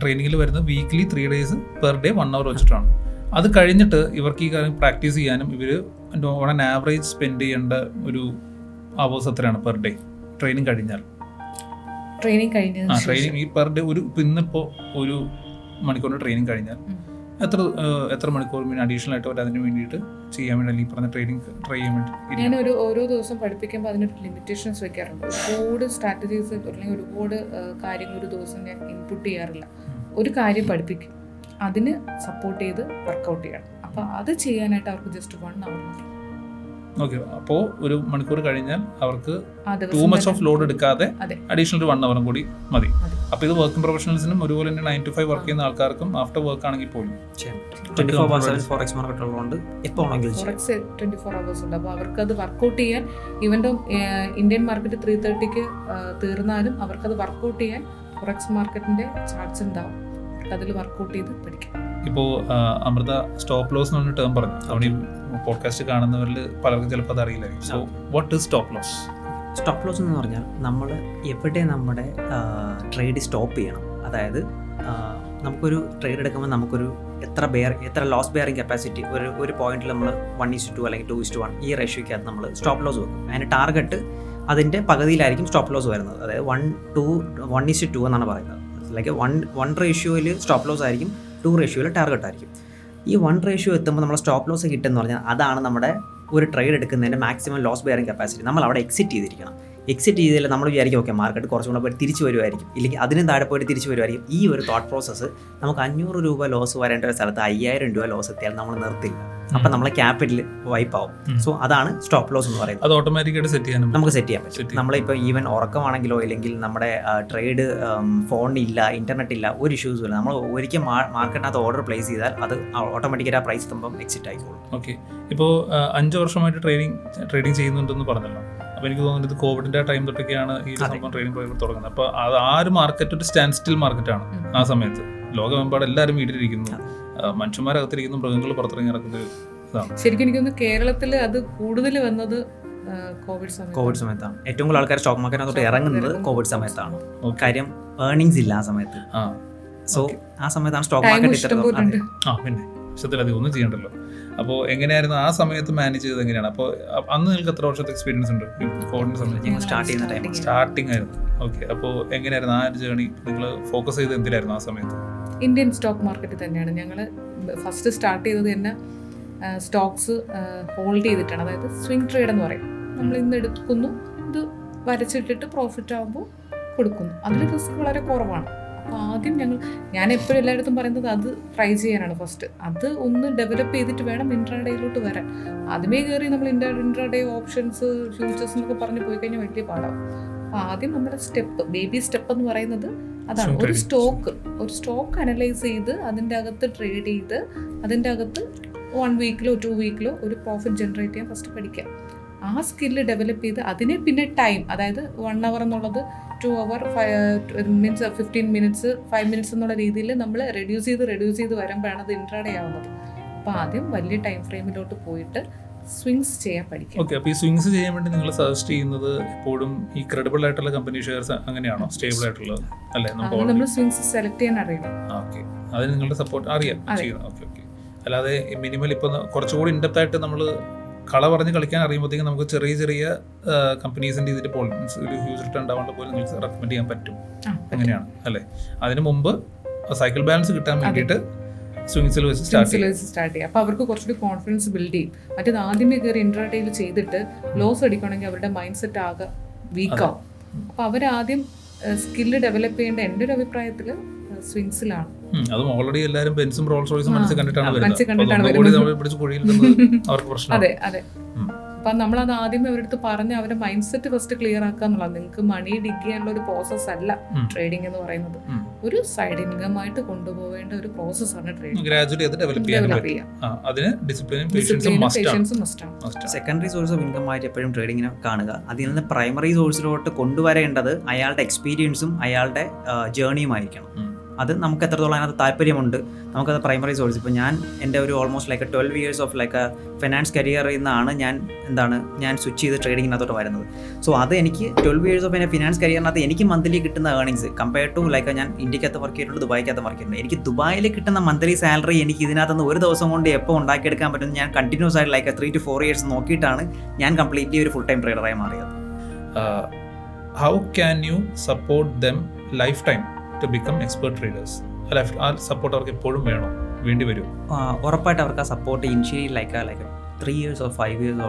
ട്രെയിനിങ്ങിൽ വരുന്നത് weekly 3 days per day 1 hour വെച്ചിട്ടാണ്. അത് കഴിഞ്ഞിട്ട് ഇവർക്ക് ഈ കാര്യം പ്രാക്ടീസ് ചെയ്യാനും ഇവർ ഓൺ ആൻ ആവറേജ് സ്പെൻഡ് ചെയ്യേണ്ട ഒരു അവേഴ്സ് എത്രയാണ് പെർ ഡേ ട്രെയിനിങ് കഴിഞ്ഞാൽ? ട്രെയിനിങ് ഈ പെർ ഡേ ഇന്നിപ്പോൾ 1 മണിക്കൂറിൻ്റെ ട്രെയിനിങ് കഴിഞ്ഞാൽ എത്ര മണിക്കൂർ അഡീഷണൽ ആയിട്ട് അവർ അതിന് വേണ്ടിയിട്ട് ചെയ്യാൻ വേണ്ടി അല്ലെങ്കിൽ പറഞ്ഞ ട്രെയിനിങ് ട്രൈ ചെയ്യാൻ വേണ്ടി? ഞാൻ ഓരോ ദിവസം പഠിപ്പിക്കുമ്പോൾ അതിനൊരു ലിമിറ്റേഷൻസ് വെക്കാറുണ്ട്. ഒരുപാട് സ്ട്രാറ്റജീസ് അല്ലെങ്കിൽ ഒരുപാട് കാര്യങ്ങൾ ഒരു ദിവസം ഞാൻ ഇൻപുട്ട് ചെയ്യാറില്ല. ഒരു കാര്യം പഠിപ്പിക്കും, അതിന് സപ്പോർട്ട് ചെയ്ത് വർക്കൗട്ട് ചെയ്യണം. അപ്പോൾ അത് ചെയ്യാനായിട്ട് അവർക്ക് ജസ്റ്റ് 1 hour മതി. ഓക്കെ, അപ്പോൾ 1 മണിക്കൂർ കഴിഞ്ഞാൽ അവർക്ക് ടൂ മച്ച് ഓഫ് ലോഡ് എടുക്കാതെ അഡീഷണൽ 1 hour കൂടി മതി. അപ്പോൾ ഇത് വർക്കിംഗ് പ്രൊഫഷണൽസിനും ഒരുപോലെ തന്നെ 9 to 5 വർക്ക് ചെയ്യുന്ന ആൾക്കാർക്കും ആഫ്റ്റർ വർക്ക് ആണെങ്കിൽ പോലും 24/7 ഫോറക്സ് മാർക്കറ്റ് ഉള്ളതുകൊണ്ട് എപ്പോൾ ഫോറക്സ് 24 hours ഉണ്ട്. അപ്പോൾ അവർക്കത് വർക്കൗട്ട് ചെയ്യാൻ ഈവൻ ഇന്ത്യൻ മാർക്കറ്റ് 3:30 തീർന്നാലും അവർക്കത് വർക്കൗട്ട് ചെയ്യാൻ ഫോറക്സ് മാർക്കറ്റിന്റെ ചാർട്ട്സ് ഉണ്ടാവും. അതിൽ വർക്കൗട്ട് ചെയ്ത് പഠിക്കാം. ഇപ്പോൾ അമൃത സ്റ്റോപ്പ് ലോസ് എന്ന് പറഞ്ഞ ടേം പറഞ്ഞു. അവിടെ ഈ പോഡ്കാസ്റ്റ് കാണുന്നവരിൽ പലർക്കും ചിലപ്പോൾ അത് അറിയില്ലായിരിക്കും. So what is stop loss? Stop loss എന്ന് പറഞ്ഞാൽ നമ്മൾ എവിടെ നമ്മുടെ ട്രേഡ് സ്റ്റോപ്പ് ചെയ്യണം. അതായത് നമുക്കൊരു ട്രേഡ് എടുക്കുമ്പോൾ നമുക്കൊരു എത്ര ലോസ് ബെയറിംഗ് കപ്പാസിറ്റി ഒരു പോയിന്റിൽ നമ്മൾ 1:2 അല്ലെങ്കിൽ 2:1 ഈ റേഷ്യോയ്ക്കകത്ത് നമ്മൾ സ്റ്റോപ്പ് ലോസ് വെക്കും. അതിന് ടാർഗറ്റ് അതിൻ്റെ പകുതിയിലായിരിക്കും സ്റ്റോപ്പ് ലോസ് വരുന്നത്. അതായത് 1:2 എന്നാണ് പറയുന്നത്. ലൈക്ക് 1 റേഷ്യോയിൽ സ്റ്റോപ്പ് ലോസ് ആയിരിക്കും, 2 റേഷ്യോയിൽ ടാർഗറ്റ് ആയിരിക്കും. ഈ 1 റേഷ്യോ എത്തുമ്പോൾ നമ്മൾ സ്റ്റോപ്പ് ലോസ് കിട്ടുമെന്ന് പറഞ്ഞാൽ അതാണ് നമ്മുടെ ഒരു ട്രേഡ് എടുക്കുന്നതിൻ്റെ മാക്സിമം ലോസ് ബെയറിംഗ് കപ്പാസിറ്റി. നമ്മൾ അവിടെ എക്സിറ്റ് ചെയ്തിരിക്കണം. എക്സിറ്റ് ചെയ്തില്ല നമ്മൾ വിചാരിക്കും ഓക്കെ മാർക്കറ്റ് കുറച്ചും കൂടെ പോയി തിരിച്ചു വരുമായിരിക്കും, ഇല്ലെങ്കിൽ അതിനും താഴെ പോയിട്ട് തിരിച്ചു വരുമായിരിക്കും. ഈ ഒരു തോട്ട് പ്രോസസ്സ് നമുക്ക് 500 രൂപ ലോസ് വരേണ്ട ഒരു സ്ഥലത്ത് 5000 രൂപ ലോസ് എത്തിയാൽ നമ്മൾ നിർത്തില്ല. അപ്പം നമ്മളെ ക്യാപിറ്റൽ വൈപ്പ് ആവും. സോ അതാണ് സ്റ്റോപ്പ് ലോസ് എന്ന് പറയുന്നത്. അത് ഓട്ടോമാറ്റിക്കായിട്ട് നമുക്ക് സെറ്റ് ചെയ്യാൻ പറ്റും. നമ്മളിപ്പോൾ ഈവൻ ഉറക്കമാണെങ്കിലോ ഇല്ലെങ്കിൽ നമ്മുടെ ട്രേഡ് ഫോണില്ല, ഇന്റർനെറ്റ് ഇല്ല, ഒരു ഇഷ്യൂസും ഇല്ല, നമ്മൾ ഒരിക്കൽ മാർക്കറ്റിനകത്ത് ഓർഡർ പ്ലേസ് ചെയ്താൽ അത് ഓട്ടോമാറ്റിക്കായിട്ട് ആ പ്രൈസ് എത്തുമ്പം എക്സിറ്റ് ആയിക്കോളും. ഓക്കെ, ഇപ്പോൾ 5 വർഷമായിട്ട് ട്രേഡിംഗ് ചെയ്യുന്നുണ്ടെന്ന് പറഞ്ഞല്ലോ. അപ്പോൾ എനിക്ക് തോന്നുന്നത് കോവിഡിൻ്റെ ടൈം തൊട്ടൊക്കെയാണ് ഈ സംഭവം ട്രേഡിംഗ് പ്രോഗ്രാം തുടങ്ങുന്നത്. അപ്പോൾ അത് ആ ഒരു മാർക്കറ്റ് ഒരു സ്റ്റാൻഡ് സ്റ്റിൽ മാർക്കറ്റാണ് ആ സമയത്ത്. ലോകമെമ്പാടും എല്ലാവരും വീട്ടിലിരിക്കുന്നു, മനുഷ്യന്മാരകത്തിരിക്കുന്നു, മൃഗങ്ങൾ പുറത്തിറങ്ങി നടക്കുന്ന ഇതാണ്. ശരിക്കും എനിക്കൊന്ന് കേരളത്തിൽ അത് കൂടുതൽ വന്നത് കോവിഡ് സമയത്താണ്. ഏറ്റവും കൂടുതൽ ആൾക്കാർ സ്റ്റോക്ക് മാർക്കറ്റിനകത്തോട്ട് ഇറങ്ങുന്നത് കോവിഡ് സമയത്താണ്. കാര്യം ഏർണിങ്സ് ഇല്ല ആ സമയത്ത്. സോ ആ സമയത്താണ് സ്റ്റോക്ക് മാർക്കറ്റ് പിന്നെ വിഷയത്തിലധികം ഒന്നും ചെയ്യണ്ടല്ലോ. അപ്പോൾ എങ്ങനെയായിരുന്നു ആ സമയത്ത് മാനേജ് ചെയ്തത്? എങ്ങനെയാണ്? അപ്പോൾ അന്ന് നിങ്ങൾക്ക് എത്ര വർഷത്തെ എക്സ്പീരിയൻസ് ഉണ്ട് കോവിഡിന്റെ സമയത്ത്? സ്റ്റാർട്ടിങ് ആയിരുന്നു. ഓക്കെ, അപ്പോൾ എങ്ങനെയായിരുന്നു ആ ഒരു ജേർണി? നിങ്ങൾ ഫോക്കസ് ചെയ്ത് എന്തിലായിരുന്നു ആ സമയത്ത്? ഇന്ത്യൻ സ്റ്റോക്ക് മാർക്കറ്റ് തന്നെയാണ്. ഞങ്ങൾ ഫസ്റ്റ് സ്റ്റാർട്ട് ചെയ്തത് തന്നെ സ്റ്റോക്സ് ഹോൾഡ് ചെയ്തിട്ടാണ്. അതായത് സ്വിംഗ് ട്രേഡ് എന്ന് പറയും. നമ്മൾ ഇന്ന് എടുക്കുന്നു, ഇത് വരച്ചിട്ടിട്ട് പ്രോഫിറ്റ് ആകുമ്പോൾ കൊടുക്കുന്നു. അതിൽ റിസ്ക് വളരെ കുറവാണ്. അപ്പോൾ ആദ്യം ഞാൻ എപ്പോഴും എല്ലായിടത്തും പറയുന്നത് അത് ട്രൈ ചെയ്യാനാണ് ഫസ്റ്റ്. അത് ഒന്ന് ഡെവലപ്പ് ചെയ്തിട്ട് വേണം ഇൻട്രാഡേയിലോട്ട് വരാൻ. ആദ്യമേ കയറി നമ്മൾ ഇൻട്രാഡേ ഓപ്ഷൻസ് ഫ്യൂച്ചേഴ്സ് എന്നൊക്കെ പറഞ്ഞ് പോയി കഴിഞ്ഞാൽ വലിയ പാടാവും. അപ്പോൾ ആദ്യം നമ്മുടെ ബേബി സ്റ്റെപ്പ് എന്ന് പറയുന്നത് അതാണ്. ഒരു സ്റ്റോക്ക് അനലൈസ് ചെയ്ത് അതിൻ്റെ അകത്ത് ട്രേഡ് ചെയ്ത് അതിൻ്റെ അകത്ത് 1 വീക്കിലോ 2 വീക്കിലോ ഒരു പ്രോഫിറ്റ് ജനറേറ്റ് ചെയ്യാൻ ഫസ്റ്റ് പഠിക്കാം. ആ സ്കില്ല് ഡെവലപ്പ് ചെയ്ത് അതിനെ പിന്നെ ടൈം, അതായത് 1 hour എന്നുള്ളത് 2 hour മീൻസ് 15 minutes 5 minutes എന്നുള്ള രീതിയിൽ നമ്മൾ റെഡ്യൂസ് ചെയ്ത് വരുമ്പോഴാണ് അത് ഇൻട്രാഡേ ആവുന്നത്. അപ്പോൾ ആദ്യം വലിയ ടൈം ഫ്രെയിമിലോട്ട് പോയിട്ട് സ്വിങ്സ് ചെയ്യാൻ പഠിക്കാം. ഓക്കെ, അപ്പോൾ ഈ സ്വിങ്സ് ചെയ്യാൻ വേണ്ടി നിങ്ങൾ സജസ്റ്റ് ചെയ്യുന്നത് എപ്പോഴും ഈ ക്രെഡിബിൾ ആയിട്ടുള്ള കമ്പനി ഷെയർസ് അങ്ങനെയാണോ, സ്റ്റേബിൾ ആയിട്ടുള്ളത് അല്ലേ? നമ്മൾ സ്വിങ്സ് സെലക്ട് ചെയ്യാൻ അറിയണം. ഓക്കെ, അതിന് നിങ്ങളുടെ സപ്പോർട്ട് അറിയാം ചെയ്യണം. ഓക്കെ, അല്ലാതെ മിനിമൽ ഇപ്പോൾ കുറച്ചുകൂടി ഇൻഡെപ്ത് ആയിട്ട് നമ്മൾ കള പറഞ്ഞ് കളിക്കാൻ അറിയുമ്പോഴത്തേക്കും നമുക്ക് ചെറിയ കമ്പനീസിൻ്റെ ഇതിൽ പോലും ഒരു ഹ്യൂജ് റിട്ടേൺ ഉണ്ടാവാണ്ട് പോലും നിങ്ങൾക്ക് റെക്കമെൻഡ് ചെയ്യാൻ പറ്റും. അങ്ങനെയാണ് അല്ലേ? അതിന് മുമ്പ് സൈക്കിൾ ബാലൻസ് കിട്ടാൻ വേണ്ടിയിട്ട് സ്വിങ്സിൽ വെച്ച് സ്റ്റാർട്ട് ചെയ്യാം. അപ്പോൾ അവർക്ക് കുറച്ചുകൂടി കോൺഫിഡൻസ് ബിൽഡ് ചെയ്യും. മറ്റേത് ആദ്യമേ കയറി ഇൻട്രാഡേയിൽ ചെയ്തിട്ട് ലോസ് അടിക്കണമെങ്കിൽ അവരുടെ മൈൻഡ് സെറ്റ് ആകെ വീക്കാവും. അപ്പോൾ അവരാദ്യം സ്കില്ല് ഡെവലപ്പ് ചെയ്യേണ്ട എൻ്റെ ഒരു അഭിപ്രായത്തിൽ സ്വിങ്സിലാണ്. അതും ഓൾറെഡി എല്ലാവരും ബെൻസും റോൾസ് റോയ്സും മനസ്സിൽ കണ്ടിട്ടാണ് അതെ. അപ്പം നമ്മളത് ആദ്യമേ അവരടുത്ത് പറഞ്ഞ് അവരുടെ മൈൻഡ് സെറ്റ് ഫസ്റ്റ് ക്ലിയർ ആക്കുക എന്നുള്ളത്. നിങ്ങൾക്ക് മണി ഡിഗ് ചെയ്യാനുള്ള ഒരു പ്രോസസ് അല്ല ട്രേഡിംഗ് എന്ന് പറയുന്നത്. ഒരു സൈഡ് ഇൻകം ആയിട്ട് കൊണ്ടുപോകേണ്ട ഒരു പ്രോസസ്സാണ് trading. Secondary source of income ആയിട്ട് എപ്പോഴും ട്രേഡിങ്ങിനെ കാണുക. അതിൽ നിന്ന് പ്രൈമറി സോഴ്സിലോട്ട് കൊണ്ടുവരേണ്ടത് അയാളുടെ എക്സ്പീരിയൻസും അയാളുടെ ജേർണിയുമായിരിക്കണം. അത് നമുക്ക് എത്രത്തോളം അതിനകത്ത് താല്പര്യമുണ്ട്, നമുക്കത് പ്രൈമറി സോഴ്സ്. ഇപ്പോൾ ഞാൻ എൻ്റെ ഒരു almost like 12 years of like finance കരിയറിൽ നിന്നാണ് ഞാൻ സ്വിച്ച് ചെയ്ത് ട്രേഡിങ്ങിനകത്തോട്ട് വരുന്നത്. സോ അത് എനിക്ക് 12 years ഓഫ് എൻ്റെ ഫിനാൻസ് കരിയറിനകത്ത് എനിക്ക് മന്ത്ലി കിട്ടുന്ന ഏർണിങ്സ് കമ്പയർ ടു ലൈക്ക് ഞാൻ ഇന്ത്യക്കകത്ത് വർക്ക് ചെയ്തിട്ടുണ്ട്, ദുബായിക്കകത്ത് വർക്ക് ചെയ്തിട്ടുണ്ട്. എനിക്ക് ദുബായിൽ കിട്ടുന്ന മന്ത്ലി സാലറി എനിക്ക് ഇതിനകത്തുനിന്ന് ഒരു ദിവസം കൊണ്ട് എപ്പോൾ ഉണ്ടാക്കിയെടുക്കാൻ പറ്റും, ഞാൻ കണ്ടിന്യൂസ് ആയിട്ട് ലൈക്ക് 3 to 4 years നോക്കിയിട്ടാണ് ഞാൻ കംപ്ലീറ്റ്ലി ഒരു ഫുൾ ടൈം ട്രേഡറായി മാറിയത്. How can you support them lifetime to become expert traders? ആ സപ്പോർട്ട് അവർക്ക് എപ്പോഴും വേണ്ടി വരും? ഉറപ്പായിട്ട് അവർക്ക് ആ support initially like 3 years or 5 years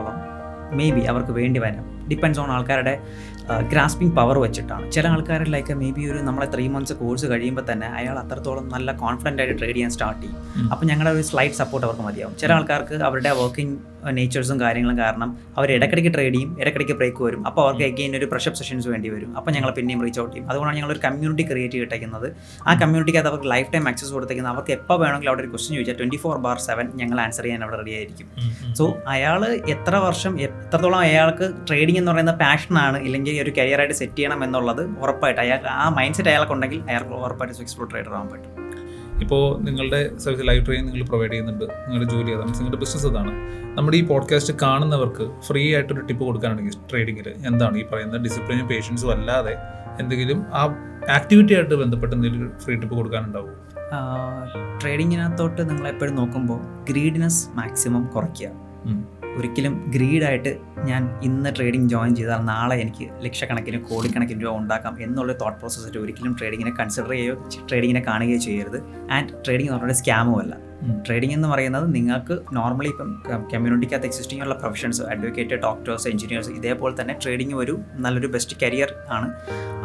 may be അവർക്ക് വേണ്ടി വരാം. ഡിപ്പെൻഡ്സ് ഓൺ ആൾക്കാരുടെ ഗ്രാസ്പിംഗ് പവർ വെച്ചിട്ടാണ്. ചില ആൾക്കാർ ലൈക്ക് മേ ബി ഒരു നമ്മളെ 3 months കോഴ്സ് കഴിയുമ്പോൾ തന്നെ അയാൾ അത്രത്തോളം നല്ല കോൺഫിഡൻ്റ് ആയിട്ട് ട്രേഡ് ചെയ്യാൻ സ്റ്റാർട്ട് ചെയ്യും. അപ്പോൾ ഞങ്ങളുടെ ഒരു സ്ലൈറ്റ് സപ്പോർട്ട് അവർക്ക് മതിയാവും. ചില ആൾക്കാർക്ക് അവരുടെ വർക്കിംഗ് നേച്ചേഴ്സും കാര്യങ്ങളും കാരണം അവർ ഇടയ്ക്കിടയ്ക്ക് ട്രേഡ് ചെയ്യും, ഇടയ്ക്കിടയ്ക്ക് ബ്രേക്ക് വരും. അപ്പോൾ അവർക്ക് എഗെയിൻ ഒരു പ്രഷപ്പ് സെഷൻസ് വേണ്ടി വരും. അപ്പോൾ ഞങ്ങൾ പിന്നെയും റീച്ച് ഔട്ട് ചെയ്യും. അതുകൊണ്ടാണ് ഞങ്ങളൊരു കമ്മ്യൂണിറ്റി ക്രിയേറ്റ് ചെയ്തിരിക്കുന്നത്. ആ കമ്മ്യൂണിറ്റിക്കകത്ത് അവർക്ക് ലൈഫ് ടൈം ആക്സസ് കൊടുത്തിരിക്കുന്നത്. അവർക്ക് എപ്പോൾ വേണമെങ്കിലും അവിടെ ഒരു ക്വസ്റ്റ്യൻ ചോദിച്ചാൽ 24/7 ഞങ്ങൾ ആൻസർ ചെയ്യാൻ അവിടെ റെഡി ആയിരിക്കും. സോ അയാൾ എത്രത്തോളം അയാൾക്ക് ട്രേഡിംഗ് എന്ന് പറയുന്ന പാഷനാണ്, ഇല്ലെങ്കിൽ ഒരു കരിയറായിട്ട് സെറ്റ് ചെയ്യണം എന്നുള്ളത് ഉറപ്പായിട്ട് അയാൾക്ക് ആ മൈൻഡ് സെറ്റ് അയാൾക്കുണ്ടെങ്കിൽ അയാൾക്ക് ഉറപ്പായിട്ട് എക്സ്പ്ലോർ ട്രേഡർ ആകാൻ പറ്റും. ഇപ്പോൾ നിങ്ങളുടെ സർവീസ് ലൈവ് ട്രെയിനിങ് നിങ്ങൾ പ്രൊവൈഡ് ചെയ്യുന്നുണ്ട്, നിങ്ങളുടെ ജോലി അതാണ്, നിങ്ങളുടെ ബിസിനസ് അതാണ്. നമ്മുടെ ഈ പോഡ്കാസ്റ്റ് കാണുന്നവർക്ക് ഫ്രീ ആയിട്ടൊരു ടിപ്പ് കൊടുക്കാനാണെങ്കിൽ ട്രേഡിങ്ങിൽ എന്താണ് ഈ പറയുന്ന ഡിസിപ്ലിനും പേഷ്യൻസും അല്ലാതെ എന്തെങ്കിലും ആ ആക്ടിവിറ്റി ആയിട്ട് ബന്ധപ്പെട്ട് എന്തെങ്കിലും ഫ്രീ ടിപ്പ് കൊടുക്കാനുണ്ടാവും? ട്രേഡിങ്ങിനകത്തോട്ട് നിങ്ങൾ എപ്പോഴും നോക്കുമ്പോൾ ഗ്രീഡിനെസ് മാക്സിമം കുറയ്ക്കുക. ഒരിക്കലും ഗ്രീഡായിട്ട് ഞാൻ ഇന്ന് ട്രേഡിംഗ് ജോയിൻ ചെയ്താൽ നാളെ എനിക്ക് ലക്ഷക്കണക്കിന് കോടിക്കണക്കിന് രൂപ ഉണ്ടാക്കാം എന്നുള്ള തോട്ട് പ്രോസസ്സായിട്ട് ഒരിക്കലും ട്രേഡിങ്ങിനെ കൺസിഡർ ചെയ്യുകയോ ട്രേഡിങ്ങിനെ കാണുകയോ ചെയ്യരുത്. ആൻഡ് ട്രേഡിംഗ് എന്ന് പറഞ്ഞാൽ സ്കാമും അല്ല. ട്രേഡിംഗ് എന്ന് പറയുന്നത് നിങ്ങൾക്ക് നോർമലി ഇപ്പം കമ്മ്യൂണിറ്റിക്കകത്ത് എക്സിസ്റ്റിംഗ് ഉള്ള പ്രൊഫഷൻസ്, അഡ്വക്കേറ്റ്, ഡോക്ടേഴ്സ്, എഞ്ചിനീയേഴ്സ്, ഇതേപോലെ തന്നെ ട്രേഡിംഗ് ഒരു നല്ലൊരു ബെസ്റ്റ് കരിയർ ആണ്.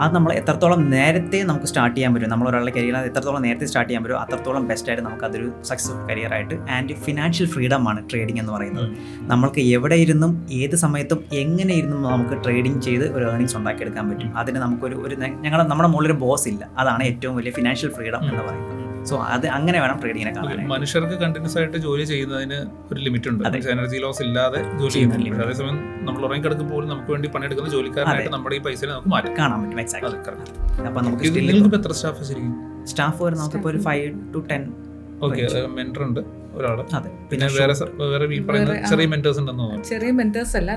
അത് നമ്മൾ എത്രത്തോളം നേരത്തെ നമുക്ക് സ്റ്റാർട്ട് ചെയ്യാൻ പറ്റും, നമ്മൾ ഒരാളുടെ കരിയർ എത്രത്തോളം നേരത്തെ സ്റ്റാർട്ട് ചെയ്യാൻ പറ്റും അത്രത്തോളം ബെസ്റ്റായിട്ട് നമുക്കതൊരു സക്സസ്ഫുൾ കരിയറായിട്ട്. ആൻഡ് ഫിനാൻഷ്യൽ ഫ്രീഡമാണ് ട്രേഡിംഗ് എന്ന് പറയുന്നത്. നമ്മൾക്ക് എവിടെ ഇരുന്നും ഏത് സമയത്തും എങ്ങനെ ഇരുന്നും നമുക്ക് ട്രേഡിംഗ് ചെയ്ത് ഒരു ഏർണിങ്സ് ഉണ്ടാക്കിയെടുക്കാൻ പറ്റും. അതിന് നമുക്കൊരു നമ്മുടെ മുകളിലൊരു ബോസ് ഇല്ല. അതാണ് ഏറ്റവും വലിയ ഫിനാൻഷ്യൽ ഫ്രീഡം എന്ന് പറയുന്നത്. സോ അത് അങ്ങനെ വേണം ട്രേഡിങ്ങിനെ കാണാൻ. മനുഷ്യർക്ക് കണ്ടിന്യൂസ് ആയിട്ട് ജോലി ചെയ്യുന്നതിന് ഒരു ലിമിറ്റ് ഉണ്ട്. എനർജി ലോസ് ഇല്ലാതെ ജോലി ചെയ്യുന്നില്ല. അതേസമയം നമ്മൾ ഉറങ്ങി കിടക്കുമ്പോൾ നമുക്ക് വേണ്ടി പണിയെടുക്കുന്ന ജോലിക്കാരനായിട്ട് നമ്മുടെ ഈ പൈസ നമുക്ക് മാറ്റി കാണാൻ പറ്റും. അപ്പോൾ നമുക്ക് നിങ്ങൾക്ക് എത്ര സ്റ്റാഫ് ശരിക്കും? സ്റ്റാഫ് വരെ നമുക്കിപ്പോൾ ഒരു 5 to 10. ഓക്കെ, മെന്റർ ഉണ്ട് ഒരാള്. പിന്നെ വേറെ ഈ പറയുന്ന ചെറിയ മെന്റേഴ്സ് ഉണ്ടെന്ന് തോന്നുന്നു. ചെറിയ മെന്റേഴ്സ് അല്ല,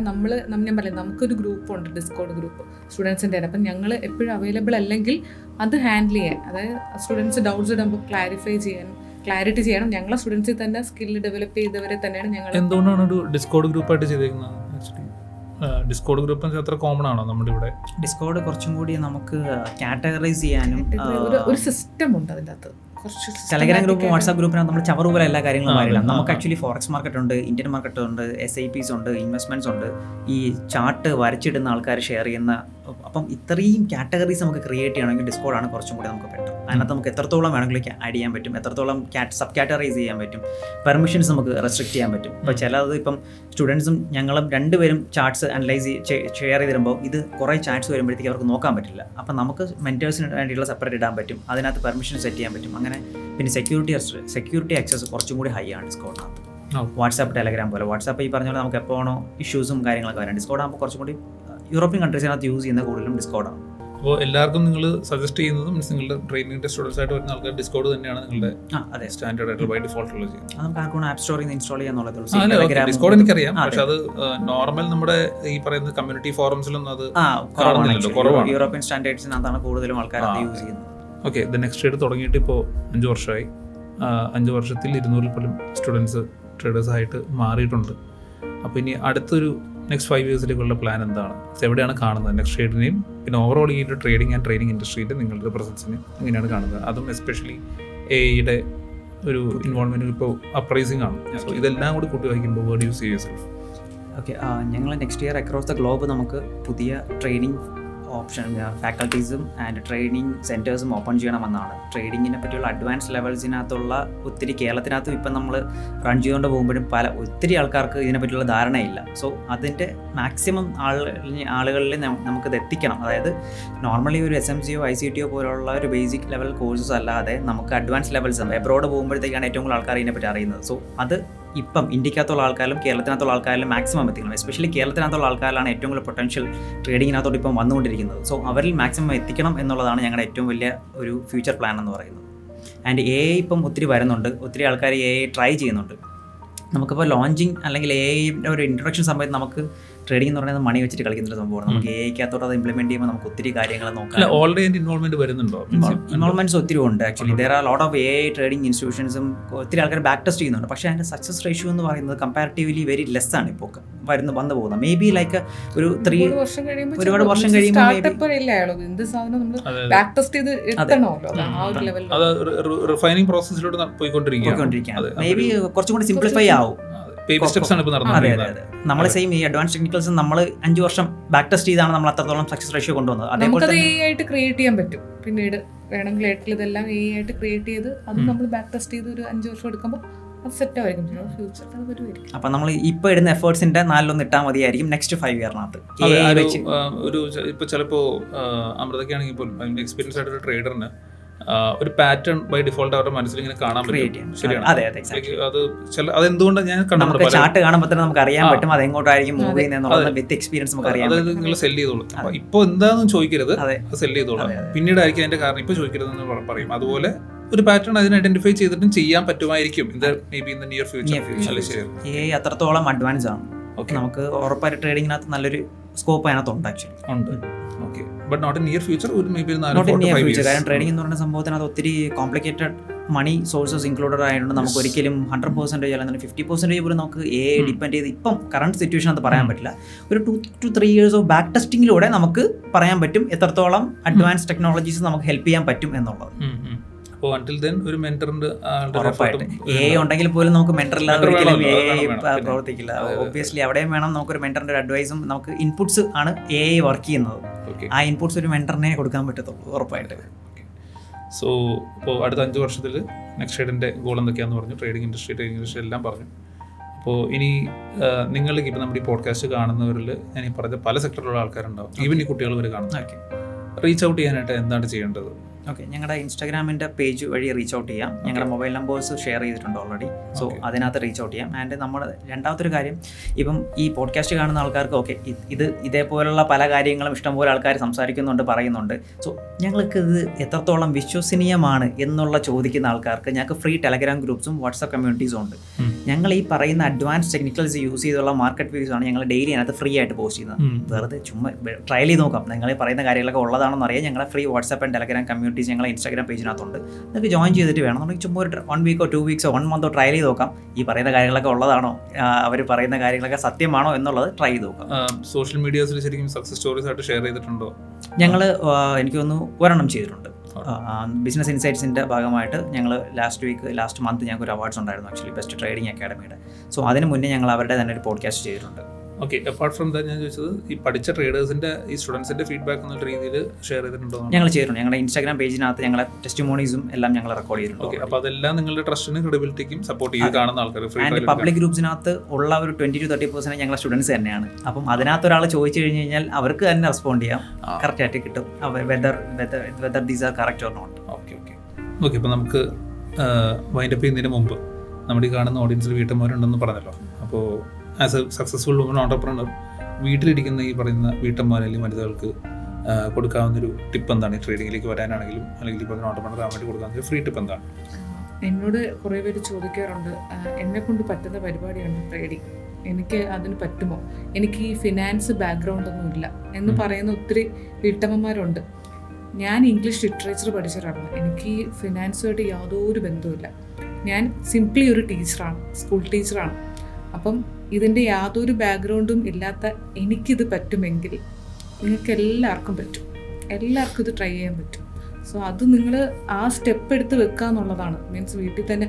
ഞാൻ പറയാം നമുക്കൊരു ഗ്രൂപ്പ് ഉണ്ട്, ഡിസ്കോഡ് ഗ്രൂപ്പ് സ്റ്റുഡൻസിൻ്റെ. അപ്പം ഞങ്ങൾ എപ്പോഴും അവൈലബിൾ അല്ലെങ്കിൽ അത് ഹാൻഡിൽ ചെയ്യാൻ, അതായത് സ്റ്റുഡൻസ് ഡൗട്ട്സ് ഇടുമ്പോൾ ക്ലാരിറ്റി ചെയ്യണം. ഞങ്ങളെ സ്റ്റുഡൻസിൽ തന്നെ സ്കില്ല് ഡെവലപ്പ് ചെയ്തവരെ തന്നെയാണ് ഞങ്ങൾ. എന്തുകൊണ്ടാണ് ഒരു ഡിസ്കോഡ് ഗ്രൂപ്പായിട്ട് ചെയ്തേക്കുന്നത്? ഡിസ്കോഡ് ഗ്രൂപ്പ് അത്ര കോമൺ ആണോ നമ്മുടെ ഇവിടെ? ഡിസ്കോഡ് കുറച്ചും കൂടി നമുക്ക് കാറ്റഗറൈസ് ചെയ്യാനും ഒരു സിസ്റ്റം ഉണ്ട് അതിൻ്റെ അകത്ത്. ടെലഗ്രാം ഗ്രൂപ്പ്, വാട്സാപ്പ് ഗ്രൂപ്പിനകത്ത് നമ്മൾ ചവറുപോലെ എല്ലാ കാര്യങ്ങളും മാറിയിടാം. നമുക്ക് ആക്ച്വലി ഫോറക്സ് മാർക്കറ്റ് ഉണ്ട്, ഇന്ത്യൻ മാർക്കറ്റ് ഉണ്ട്, SIPs ഉണ്ട്, ഇൻവെസ്റ്റ്മെന്റ്സ് ഉണ്ട്, ഈ ചാർട്ട് വരച്ചിടുന്ന ആൾക്കാർ ഷെയർ ചെയ്യുന്ന. അപ്പം ഇത്രയും കാറ്റഗറീസ് നമുക്ക് ക്രിയേറ്റ് ചെയ്യണമെങ്കിൽ ഡിസ്കോഡാണ് കുറച്ചും കൂടി നമുക്ക് ബെറ്റർ. അതിനകത്ത് നമുക്ക് എത്രത്തോളം വേണമെങ്കിലും ആഡ് ചെയ്യാൻ പറ്റും, എത്രത്തോളം സബ് കാറ്റഗറൈസ് ചെയ്യാൻ പറ്റും, പെർമിഷൻസ് നമുക്ക് റെസ്ട്രിക്റ്റ് ചെയ്യാൻ പറ്റും. ഇപ്പോൾ ചിലത് ഇപ്പം സ്റ്റുഡൻസും ഞങ്ങളും രണ്ടുപേരും ചാർട്ട്സ് അനലൈസ് ഷെയർ ചെയ്ത് തരുമ്പോൾ ഇത് കുറേ ചാർട്ട്സ് വരുമ്പോഴത്തേക്ക് അവർക്ക് നോക്കാൻ പറ്റില്ല. അപ്പം നമുക്ക് മെൻറ്റേഴ്സിന് വേണ്ടിയുള്ള സെപ്പറേറ്റ് ഇടാൻ പറ്റും, അതിനകത്ത് പെർമിഷൻ സെറ്റ് ചെയ്യാൻ പറ്റും. അങ്ങനെ പിന്നെ സെക്യൂരിറ്റി ആക്സസ് കുറച്ചും കൂടി ഹൈ ആണ് ഡിസ്കോഡിനകത്ത്. വാട്സാപ്പ്, ടെലഗ്രാം പോലെ. വാട്സാപ്പ് ഈ പറഞ്ഞ പോലെ നമുക്ക് എപ്പോഴാണോ ഇഷ്യൂസും കാര്യങ്ങളൊക്കെ വരാം. ഡിസ്കോഡ് ആകുമ്പോൾ കുറച്ചും കൂടി യൂറോപ്യൻ കൺട്രീസിനകത്ത് യൂസ് ചെയ്യുന്ന കൂടുതലും ഡിസ്കോഡാണ്. അപ്പോൾ എല്ലാവർക്കും നിങ്ങൾ സജസ്റ്റ് ചെയ്യുന്നത് മീൻസ് നിങ്ങളുടെ ട്രെയിനിങ്ങിൻ്റെ സ്റ്റുഡൻസ് ആയിട്ട് വരുന്ന ആൾക്കാർ ഡിസ്കോഡ് തന്നെയാണ് നിങ്ങളുടെ സ്റ്റാൻഡേർഡ് ആയിട്ട് ബൈ ഡിഫോൾട്ട് ഉള്ളത് ചെയ്യുന്നത്. നമുക്ക് ആർക്കും ആപ്പ് സ്റ്റോറിൽ നിന്ന് ഇൻസ്റ്റാൾ ചെയ്യാന്നുള്ളത്. ഡിസ്കോഡ് എനിക്കറിയാം, പക്ഷെ അത് നോർമൽ നമ്മുടെ ഈ പറയുന്ന കമ്മ്യൂണിറ്റി ഫോറംസിലൊന്നും അത് കാണുന്നില്ലല്ലോ, കുറവാണ്. യൂറോപ്യൻ സ്റ്റാൻഡേർഡ്സിനകത്താണ് കൂടുതലും ആൾക്കാർ അത് യൂസ് ചെയ്യുന്നത്. ഓക്കെ, ദ നെക്സ്റ്റ് ട്രേഡ് തുടങ്ങിയിട്ട് ഇപ്പോൾ 5 വർഷമായി. 5 വർഷത്തിൽ 200 പോലും സ്റ്റുഡൻസ് ട്രേഡേഴ്സായിട്ട് മാറിയിട്ടുണ്ട്. അപ്പോൾ ഇനി അടുത്തൊരു നെക്സ്റ്റ് 5 ഇയേഴ്സിലേക്കുള്ള പ്ലാൻ എന്താണ്? എവിടെയാണ് കാണുന്നത് നെക്സ്റ്റ് ട്രേഡിനെയും, പിന്നെ ഓവറോൾ ഈ ട്രേഡിംഗ് ആൻഡ് ട്രെയിനിങ് ഇൻഡസ്ട്രിയിൽ നിങ്ങളുടെ പ്രസൻസിനെ എങ്ങനെയാണ് കാണുന്നത്? അതും എസ്പെഷ്യലി AI-യുടെ ഒരു ഇൻവോൾവ്മെൻറ്റ് ഇപ്പോൾ അപ്രൈസിംഗ് ആണ്. സോ ഇതെല്ലാം കൂടി കൂട്ടി വയ്ക്കുമ്പോൾ വേർഡ് യൂസ് ചെയ്യുക. ഓക്കെ, ഞങ്ങൾ next year across the globe നമുക്ക് പുതിയ ട്രെയിനിങ് ഓപ്ഷൻ ഫാക്കൽറ്റീസും ആൻഡ് ട്രെയിനിങ് സെൻറ്റേഴ്സും ഓപ്പൺ ചെയ്യണമെന്നാണ്. ട്രേഡിങ്ങിനെ പറ്റിയുള്ള അഡ്വാൻസ് ലെവൽസിനകത്തുള്ള ഒത്തിരി കേരളത്തിനകത്തും ഇപ്പം നമ്മൾ റൺ ചെയ്തുകൊണ്ട് പോകുമ്പോഴും ഒത്തിരി ആൾക്കാർക്ക് ഇതിനെപ്പറ്റിയുള്ള ധാരണയില്ല. സോ അതിൻ്റെ മാക്സിമം ആളുകളിൽ നമുക്കിത് എത്തിക്കണം. അതായത് നോർമലി ഒരു SMCO ICTO പോലുള്ള ഒരു ബേസിക് ലെവൽ കോഴ്സസ് അല്ലാതെ നമുക്ക് അഡ്വാൻസ് ലെവൽസ് എബ്രോഡ് പോകുമ്പോഴത്തേക്കാണ് ഏറ്റവും കൂടുതൽ ആൾക്കാർ ഇതിനെപ്പറ്റി അറിയുന്നത്. സോ അത് ഇപ്പം ഇന്ത്യക്കകത്തുള്ള ആൾക്കാരും കേരളത്തിനകത്തുള്ള ആൾക്കാരിലും മാക്സിമം എത്തിക്കണം. എസ്പെഷ്യലി കേരളത്തിനകത്തുള്ള ആൾക്കാരിലാണ് ഏറ്റവും കൂടുതൽ പൊട്ടൻഷ്യൽ ട്രേഡിങ്ങിനകത്തോട്ട് ഇപ്പം വന്നുകൊണ്ടിരിക്കുന്നത്. സോ അവരിൽ മാക്സിമം എത്തിക്കണം എന്നുള്ളതാണ് ഞങ്ങളുടെ ഏറ്റവും വലിയ ഒരു ഫ്യൂച്ചർ പ്ലാൻ എന്ന് പറയുന്നത്. ആൻഡ് എ ഐ ഇപ്പം ഒത്തിരി വരുന്നുണ്ട്, ഒത്തിരി ആൾക്കാർ എ ഐ ട്രൈ ചെയ്യുന്നുണ്ട്. നമുക്കിപ്പോൾ ലോഞ്ചിങ് അല്ലെങ്കിൽ എ ഐയുടെ ഒരു ഇൻട്രൊഡക്ഷൻ സമയത്ത് നമുക്ക് ട്രേഡിംഗ് എന്ന് പറയുന്നത് മണി വെച്ചിട്ട് കളിക്കുന്ന ഒരു സംഭവമാണ്. നമുക്ക് എ ഐക്കകത്തോട്ട് അത് ഇംപ്ലിമെന്റ് ചെയ്യുമ്പോൾ നമുക്ക് ഒത്തിരി കാര്യങ്ങൾ നോക്കാം. ഓൾറെഡി ഇൻവോൾവ്മെന്റ് വരുന്നുണ്ടോ? ഇൻവോൾവ്മെന്റ്സ് ഒത്തിരി ഉണ്ട് actually. There are lot of A I trading ഇൻസ്റ്റിറ്റ്യൂഷൻസും ഒത്തിരി ആൾക്കാർ ബാക്ക് ടെസ്റ്റ് ചെയ്യുന്നുണ്ട്. പക്ഷേ അതിൻ്റെ സക്സസ് റേഷ്യോ എന്ന് പറയുന്നത് കമ്പാരിറ്റീവ്ലി വെരി ലെസ് ആണ് ഇപ്പോൾ വന്നു പോകുന്നത്. മേ ബി ലൈക്ക് ഒരു ഒരുപാട് വർഷം കഴിയുമ്പോൾ റിഫൈനിങ് പ്രോസസ്സിലൂടെ പോയിക്കൊണ്ടിരിക്കുകയാണ്. മേ ബി കുറച്ചും കൂടി സിംപ്ലിഫൈ ആവും. അതെ. നമ്മൾ സെയിം ഈ അഡ്വാൻസ് ടെക്നിക്കൽസ് നമ്മൾ 5 വർഷം ബാക്ക് ടെസ്റ്റ് ചെയ്താണ് നമ്മൾ അത്രത്തോളം സക്സസ് റേഷ്യോ കൊണ്ടുവന്നത്. അതേപോലെ ആയിട്ട് ക്രിയേറ്റ് ചെയ്യാൻ പറ്റും. പിന്നീട് വേണമെങ്കിൽ ഇതെല്ലാം എ ആയിട്ട് ക്രിയേറ്റ് ചെയ്ത് അത് നമ്മൾ ബാക്ക് ടെസ്റ്റ് ചെയ്ത് ഒരു 5 വർഷം എടുക്കുമ്പോൾ അത് സെറ്റ് ആയിരിക്കും. ഫ്യൂച്ചറിൽ അത് വരുമായിരിക്കും. അപ്പം നമ്മൾ ഇപ്പോൾ ഇടുന്ന എഫേർട്സിന്റെ 4 ഇട്ടാൽ മതിയായിരിക്കും നെക്സ്റ്റ് 5 ഇയറിനകത്ത്. ഒരു ഇപ്പോൾ ചിലപ്പോൾ അമൃതയ്ക്കാണെങ്കിൽ പോലും എക്സ്പീരിയൻസ് ആയിട്ട് ഒരു ട്രേഡറിന് ഒരു പാറ്റേൺ ബൈ ഡിഫോൾട്ട് അവരുടെ മനസ്സിൽ ഇങ്ങനെ കാണാൻ പറ്റും. ശരിയാണ്. അതെന്തുകൊണ്ടാണ് ഞാൻ ചാർട്ട് കാണുമ്പോൾ തന്നെ നമുക്ക് അറിയാൻ പറ്റും അത് എങ്ങോട്ടായിരിക്കും മൂവ് ചെയ്യുന്നത് വിത്ത് എക്സ്പീരിയൻസ് നമുക്ക് അറിയാം. അതായത് നിങ്ങൾ സെല് ചെയ്തോളൂ. ഇപ്പൊ എന്താണെന്ന് ചോദിക്കരുത്, സെല് ചെയ്തോളൂ. പിന്നീടായിരിക്കും അതിന്റെ കാരണം ഇപ്പൊ ചോദിക്കരുതെന്ന് പറയും. അതുപോലെ ഒരു പാറ്റേൺ അതിന് ഐഡന്റിഫൈ ചെയ്തിട്ടും ചെയ്യാൻ പറ്റുമായിരിക്കും നിയർ ഫ്യൂച്ചർ. അത്രത്തോളം അഡ്വാൻസ് ആണ്. നമുക്ക് ഉറപ്പായിട്ട് ട്രേഡിങ്ങിനകത്ത് നല്ലൊരു സ്കോപ്പ് അതിനകത്തുണ്ട് ആക്ച്വലി. ഉണ്ട്. Okay. But not in near future. കാരണം ട്രേഡിംഗ് എന്ന് പറയുന്ന സംഭവത്തിനകത്ത് ഒത്തിരി കോംപ്ലിക്കേറ്റഡ് മണി സോഴ്സസ് ഇൻക്ലൂഡഡ് ആയതുകൊണ്ട് നമുക്ക് ഒരിക്കലും 100% അല്ലെങ്കിൽ 50% പോലും നമുക്ക് എ ഡിപ്പെൻഡ് ചെയ്ത് ഇപ്പം കറണ്ട് സിറ്റുവേഷൻ അത് പറയാൻ പറ്റില്ല. ഒരു 2 to 3 years ഓഫ് ബാക്ക് ടെസ്റ്റിങ്ങിലൂടെ നമുക്ക് പറയാൻ പറ്റും എത്രത്തോളം അഡ്വാൻസ് ടെക്നോളജീസ് നമുക്ക് ഹെൽപ്പ് ചെയ്യാൻ പറ്റും എന്നുള്ളത്. ഒരു മെന്ററിന്റെ ഉണ്ടെങ്കിൽ പോലും നമുക്ക് മെന്റർ ഇല്ലാതെ ഒരിക്കലും പ്രവർത്തിക്കില്ല. ഒബ്വിയസ്ലി അവിടെയും വേണം നമുക്കൊരു മെന്ററിന്റെ ഒരു അഡ്വൈസും. നമുക്ക് ഇൻപുട്സ് ആണ് എ ഐ വർക്ക് ചെയ്യുന്നത്. ആ ഇൻപുട്സ് ഒരു മെന്ററിനെ കൊടുക്കാൻ പറ്റത്തുള്ളൂ ഉറപ്പായിട്ട്. സോ ഇപ്പോൾ അടുത്ത 5 വർഷത്തിൽ നെക്സ്റ്റൈഡിന്റെ ഗോൾ എന്തൊക്കെയാണെന്ന് പറഞ്ഞു, ട്രേഡിംഗ് ഇൻഡസ്ട്രി എല്ലാം പറഞ്ഞു. അപ്പോൾ ഇനി നിങ്ങൾക്ക് ഇപ്പോൾ നമ്മുടെ ഈ പോഡ്കാസ്റ്റ് കാണുന്നവരിൽ ഞാൻ ഈ പറഞ്ഞ പല സെക്ടറിലുള്ള ആൾക്കാരുണ്ടാവും, ഈവൻ ഈ കുട്ടികൾ വരെ കാണുന്നു. റീച്ച് ഔട്ട് ചെയ്യാനായിട്ട് എന്താണ് ചെയ്യേണ്ടത്? ഓക്കെ, ഞങ്ങളുടെ ഇൻസ്റ്റാഗ്രാമിൻ്റെ പേജ് വഴി റീച്ച് ഔട്ട് ചെയ്യാം. ഞങ്ങളുടെ മൊബൈൽ നമ്പേഴ്സ് ഷെയർ ചെയ്തിട്ടുണ്ട് ഓൾറെഡി. സോ അതിനകത്ത് റീച്ച് ഔട്ട് ചെയ്യാം. ആൻഡ് നമ്മുടെ രണ്ടാമത്തെ ഒരു കാര്യം, ഇപ്പം ഈ പോഡ്കാസ്റ്റ് കാണുന്ന ആൾക്കാർക്ക് ഓക്കെ ഇതേപോലുള്ള പല കാര്യങ്ങളും ഇഷ്ടംപോലെ ആൾക്കാർ സംസാരിക്കുന്നുണ്ട്, പറയുന്നുണ്ട്. സോ ഞങ്ങൾക്ക് ഇത് എത്രത്തോളം വിശ്വസനീയമാണ് എന്നുള്ള ചോദിക്കുന്ന ആൾക്കാർക്ക് ഞങ്ങൾക്ക് ഫ്രീ ടെലഗ്രാം ഗ്രൂപ്പ്സും വാട്സ്ആപ്പ് കമ്മ്യൂണിറ്റീസും ഉണ്ട്. ഞങ്ങൾ ഈ പറയുന്ന അഡ്വാൻസ് ടെക്നിക്കൽസ് യൂസ് ചെയ്തുള്ള മാർക്കറ്റ് വ്യൂസ് ആണ് ഞങ്ങൾ ഡെയിലി അതിനകത്ത് ഫ്രീ ആയിട്ട് പോസ്റ്റ് ചെയ്യുന്നത്. വെറുതെ ചുമ്മാ ട്രയൽ ചെയ്ത് നോക്കാം, നിങ്ങൾ ഈ പറയുന്ന കാര്യങ്ങളൊക്കെ ഉള്ളതാണെന്ന് അറിയാം. ഞങ്ങളെ free WhatsApp and Telegram communities ഞങ്ങളെ ഇൻസ്റ്റാഗ്രാം പേജിനകത്തുണ്ട്. നിങ്ങൾക്ക് ജോയിൻ ചെയ്തിട്ട് വേണമെന്നുണ്ടെങ്കിൽ ചുമ്മാ ഒരു 1 വീക്കോ 2 വീക്സോ 1 മന്തോ ട്രയൽ ചെയ്ത് നോക്കാം. ഈ പറയുന്ന കാര്യങ്ങളൊക്കെ ഉള്ളതാണോ, അവർ പറയുന്ന കാര്യങ്ങളൊക്കെ സത്യമാണോ എന്നുള്ളത് ട്രൈ ചെയ്ത് നോക്കാം. സോഷ്യൽ മീഡിയാസിൽ ശരിക്കും സക്സസ് സ്റ്റോറീസ് ആയിട്ട് ഷെയർ ചെയ്തിട്ടുണ്ടോ? ഞങ്ങൾ എനിക്ക് തോന്നുന്നു ഒരെണ്ണം ചെയ്തിട്ടുണ്ട്. ബിസിനസ് ഇൻസൈറ്റ്സിൻ്റെ ഭാഗമായിട്ട് ഞങ്ങൾ ലാസ്റ്റ് മന്ത് ഞങ്ങൾക്ക് ഒരു അവാർഡ്സ് ഉണ്ടായിരുന്നു ആക്ച്വലി, ബെസ്റ്റ് ട്രേഡിംഗ് അക്കാഡമിയുടെ. സോ അതിന് മുന്നേ ഞങ്ങൾ അവരുടെ തന്നെ ഒരു പോഡ്കാസ്റ്റ് ചെയ്തിട്ടുണ്ട്. ഓക്കെ, അപ്പാർട്ട് ഫ്രം ദാറ്റ് ഞാൻ ചോദിച്ചത് ഈ പഠിച്ച ട്രേഡേഴ്സിന്റെ ഈ സ്റ്റുഡൻസിന്റെ ഫീഡ്ബാക്ക് എന്നുള്ള രീതിയിൽ ഷെയർ ചെയ്തിട്ടുണ്ടോ? ഞങ്ങൾ ചെയ്തിട്ടുണ്ട്. ഞങ്ങളുടെ ഇൻസ്റ്റാഗ്രാം പേജിനകത്ത് ഞങ്ങളെ ടെസ്റ്റിമോണീസും എല്ലാം ഞങ്ങൾ റെക്കോർഡ് ചെയ്തിട്ടുണ്ട്. ഓക്കെ, അപ്പോൾ അതെല്ലാം നിങ്ങളുടെ ട്രസ്റ്റിനും ക്രെഡിബിലിറ്റിക്കും സപ്പോർട്ട് ചെയ്ത് കാണുന്ന ആൾക്കാർ. ആൻഡ് പബ്ലിക് ഗ്രൂപ്പ്സിനകത്ത് ഉള്ള ഒരു 20 to 30% ഞങ്ങളെ സ്റ്റുഡൻസ് തന്നെയാണ്. അപ്പം അതിനകത്ത് ഒരാൾ ചോദിച്ചു കഴിഞ്ഞ് കഴിഞ്ഞാൽ അവർക്ക് തന്നെ റെസ്പോണ്ട് ചെയ്യാം, കറക്റ്റ് ആയിട്ട് കിട്ടും, whether these are correct or not. Okay okay okay അപ്പോൾ നമുക്ക് വൈൻഡപ്പ് ചെയ്യുന്നതിന് മുമ്പ് നമ്മുടെ ഈ കാണുന്ന ഓഡിയൻസിൽ വീട്ടമ്മമാരുണ്ടെന്ന് പറഞ്ഞല്ലോ. അപ്പോൾ as A successful woman entrepreneur വീട്ടിലിരിക്കുന്ന ഈ പറയുന്ന വീട്ടമ്മമാർ അല്ലെങ്കിൽ വനിതകൾക്ക് കൊടുക്കാവുന്നൊരു ടിപ്പ് എന്താണ്? ഈ ട്രേഡിങ്ങിലേക്ക് വരാനാണെങ്കിലും അല്ലെങ്കിൽ ഇപ്പോൾ ഓണ്ടർപ്രണർ ആവാൻ വേണ്ടി കൊടുക്കാവുന്ന ഫ്രീ ടിപ്പ് എന്താണ്? എന്നോട് കുറേ പേര് ചോദിക്കാറുണ്ട്, എന്നെ കൊണ്ട് പറ്റുന്ന പരിപാടിയാണ് ട്രേഡിങ്, എനിക്ക് അതിന് പറ്റുമോ, എനിക്ക് ഈ ഫിനാൻസ് ബാക്ക്ഗ്രൗണ്ട് ഒന്നും ഇല്ല എന്ന് പറയുന്ന ഒത്തിരി വീട്ടമ്മമാരുണ്ട്. ഞാൻ ഇംഗ്ലീഷ് ലിറ്ററേച്ചർ പഠിച്ച ഒരാളാണ്, എനിക്ക് ഈ ഫിനാൻസുമായിട്ട് യാതൊരു ബന്ധവുമില്ല. ഞാൻ സിംപ്ലി ഒരു ടീച്ചറാണ്, സ്കൂൾ ടീച്ചറാണ്. അപ്പം ഇതിൻ്റെ യാതൊരു ബാക്ക്ഗ്രൗണ്ടും ഇല്ലാത്ത എനിക്കിത് പറ്റുമെങ്കിൽ നിങ്ങൾക്ക് എല്ലാവർക്കും പറ്റും, എല്ലാവർക്കും ഇത് ട്രൈ ചെയ്യാൻ പറ്റും. സോ അത് നിങ്ങൾ ആ സ്റ്റെപ്പ് എടുത്ത് വെക്കുക എന്നുള്ളതാണ്. മീൻസ് വീട്ടിൽ തന്നെ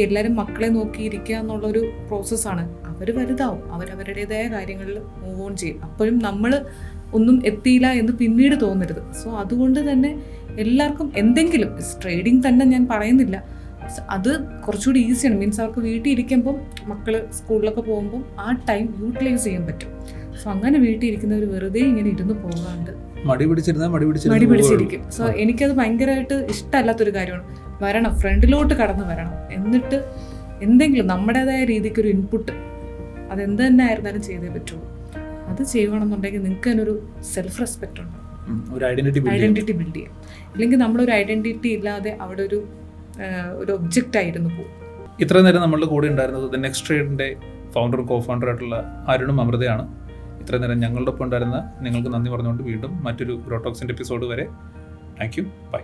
എല്ലാവരും മക്കളെ നോക്കിയിരിക്കുക എന്നുള്ളൊരു പ്രോസസ്സാണ്. അവർ വലുതാവും, അവരവരുടേതായ കാര്യങ്ങളിൽ മൂവ് ഓൺ ചെയ്യും. അപ്പോഴും നമ്മൾ ഒന്നും എത്തിയില്ല എന്ന് പിന്നീട് തോന്നരുത്. സോ അതുകൊണ്ട് തന്നെ എല്ലാവർക്കും എന്തെങ്കിലും, ട്രേഡിങ് തന്നെ ഞാൻ പറയുന്നില്ല, അത് കുറച്ചുകൂടി ഈസിയാണ്. മീൻസ് അവർക്ക് വീട്ടിൽ ഇരിക്കുമ്പം മക്കൾ സ്കൂളിലൊക്കെ പോകുമ്പം ആ ടൈം യൂട്ടിലൈസ് ചെയ്യാൻ പറ്റും. സോ അങ്ങനെ വീട്ടിൽ ഇരിക്കുന്നവർ വെറുതെ ഇങ്ങനെ ഇരുന്ന് പോകാണ്ട് മടി പിടിച്ചിരിക്കും. സോ എനിക്കത് ഭയങ്കരമായിട്ട് ഇഷ്ടമല്ലാത്തൊരു കാര്യമാണ്. വരണം, ഫ്രണ്ടിലോട്ട് കടന്ന് വരണം, എന്നിട്ട് എന്തെങ്കിലും നമ്മുടേതായ രീതിക്കൊരു ഇൻപുട്ട് അതെന്ത് തന്നെ ആയിരുന്നാലും ചെയ്തേ പറ്റുള്ളൂ. അത് ചെയ്യണമെന്നുണ്ടെങ്കിൽ നിങ്ങൾക്ക് തന്നെ ഒരു സെൽഫ് റെസ്പെക്റ്റ് ഉണ്ടാവും, ഒരു ഐഡന്റിറ്റി ബിൽഡ് ചെയ്യാം. ഇല്ലെങ്കിൽ നമ്മളൊരു ഐഡന്റിറ്റി ഇല്ലാതെ അവിടെ ഒരു ഒരു ഒബ്ജക്റ്റായിരുന്നു പോകും. ഇത്രയും നേരം നമ്മളുടെ കൂടെ ഉണ്ടായിരുന്നത് ദ നെക്സ്റ്റ് ട്രേഡിൻ്റെ ഫൗണ്ടറും കോ ഫൗണ്ടറായിട്ടുള്ള അരുണും അമൃതയാണ്. ഇത്രയും നേരം ഞങ്ങളുടെ ഒപ്പം ഉണ്ടായിരുന്ന നിങ്ങൾക്ക് നന്ദി പറഞ്ഞുകൊണ്ട് വീണ്ടും മറ്റൊരു ഗ്രോട്ടോക്സിൻ്റെ എപ്പിസോഡ് വരെ താങ്ക് യു, ബൈ.